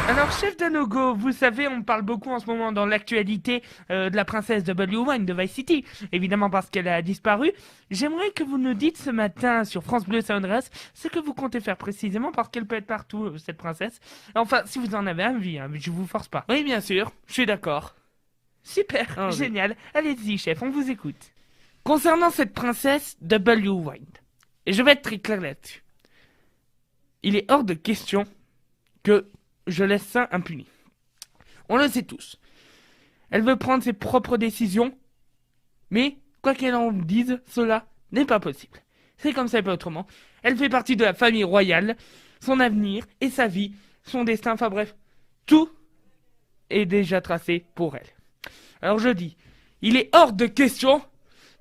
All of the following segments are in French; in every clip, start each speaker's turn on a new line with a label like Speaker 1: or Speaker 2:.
Speaker 1: Alors, chef Danogo, vous savez, on parle beaucoup en ce moment dans l'actualité de la princesse W1 de Vice City, évidemment parce qu'elle a disparu. J'aimerais que vous nous dites ce matin sur France Bleu Soundress ce que vous comptez faire précisément parce qu'elle peut être partout, cette princesse. Enfin, si vous en avez envie, hein, mais je vous force pas. Oui, bien sûr, je suis d'accord. Super,
Speaker 2: Ah, oui.
Speaker 1: génial. Allez-y, chef, on vous écoute. Concernant cette princesse W1, et je vais être très clair là-dessus, il est hors de question que je laisse ça impuni. On le sait tous. Elle veut prendre ses propres décisions, mais quoi qu'elle en dise, cela n'est pas possible. C'est comme ça et pas autrement. Elle fait partie de la famille royale, son avenir et sa vie, son destin, enfin bref, tout est déjà tracé pour elle. Alors je dis, il est hors de question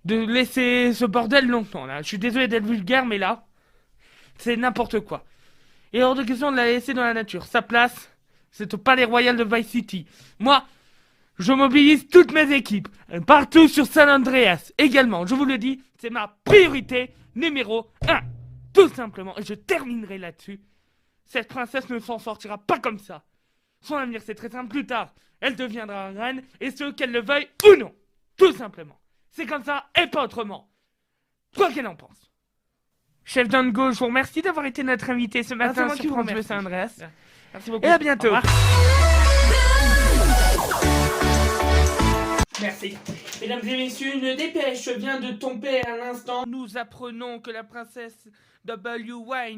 Speaker 1: de laisser ce bordel longtemps là. Je suis désolé d'être vulgaire, mais là, c'est n'importe quoi. Et hors de question de la laisser dans la nature. Sa place, c'est au palais royal de Vice City. Moi, je mobilise toutes mes équipes, partout sur San Andreas. Également, je vous le dis, c'est ma priorité numéro 1. Tout simplement, et je terminerai là-dessus. Cette princesse ne s'en sortira pas comme ça. Son avenir, c'est très simple. Plus tard, elle deviendra reine, et ce qu'elle le veuille ou non. Tout simplement. C'est comme ça, et pas autrement. Quoi qu'elle en pense. Chef Dango, je vous remercie d'avoir été notre invité ce matin sur France Bleu Saint-Andreas.
Speaker 2: Merci beaucoup.
Speaker 1: Et à bientôt.
Speaker 2: Au revoir.
Speaker 1: Merci. Mesdames et messieurs, une dépêche vient de tomber à l'instant. Nous apprenons que la princesse W.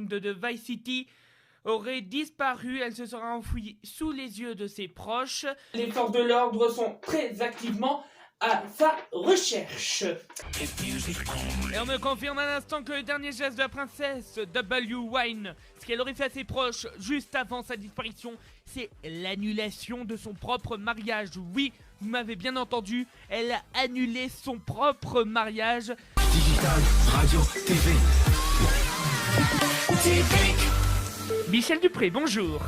Speaker 1: de Vice City aurait disparu. Elle se sera enfouie sous les yeux de ses proches. Les forces de l'ordre sont très activement à sa recherche. Et on me confirme à l'instant que le dernier geste de la princesse W. ce qu'elle aurait fait à ses proches juste avant sa disparition, c'est l'annulation de son propre mariage. Oui, vous m'avez bien entendu, elle a annulé son propre mariage.
Speaker 3: Digital, radio, TV.
Speaker 1: Michel Dupré, bonjour.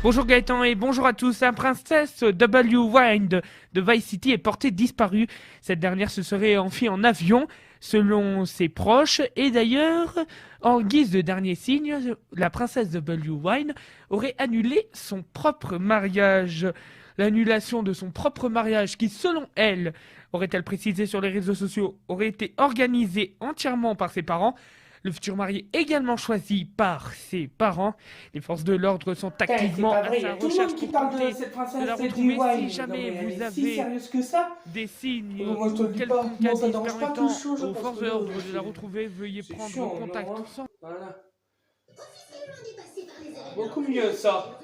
Speaker 1: Bonjour Gaëtan et bonjour à tous. La princesse W. de Vice City est portée disparue. Cette dernière se serait enfuie en avion, selon ses proches. Et d'ailleurs, en guise de dernier signe, la princesse W. aurait annulé son propre mariage. L'annulation de son propre mariage, qui selon elle, aurait-elle précisé sur les réseaux sociaux, aurait été organisée entièrement par ses parents. Le futur marié également choisi par ses parents. Les forces de l'ordre sont activement à sa recherche pour tenter de la retrouver. Si jamais vous avez des signes
Speaker 4: moi, je te
Speaker 1: ou
Speaker 4: le dis
Speaker 1: quelconque
Speaker 4: pas. Moi, ça
Speaker 1: indice
Speaker 4: dérange pas
Speaker 1: permettant
Speaker 4: tout chaud,
Speaker 1: aux
Speaker 4: parce
Speaker 1: forces
Speaker 4: que,
Speaker 1: de l'ordre de la retrouver, veuillez
Speaker 4: c'est
Speaker 1: prendre
Speaker 4: chiant,
Speaker 1: contact
Speaker 4: hein.
Speaker 1: sans...
Speaker 4: Voilà. Beaucoup mieux ça.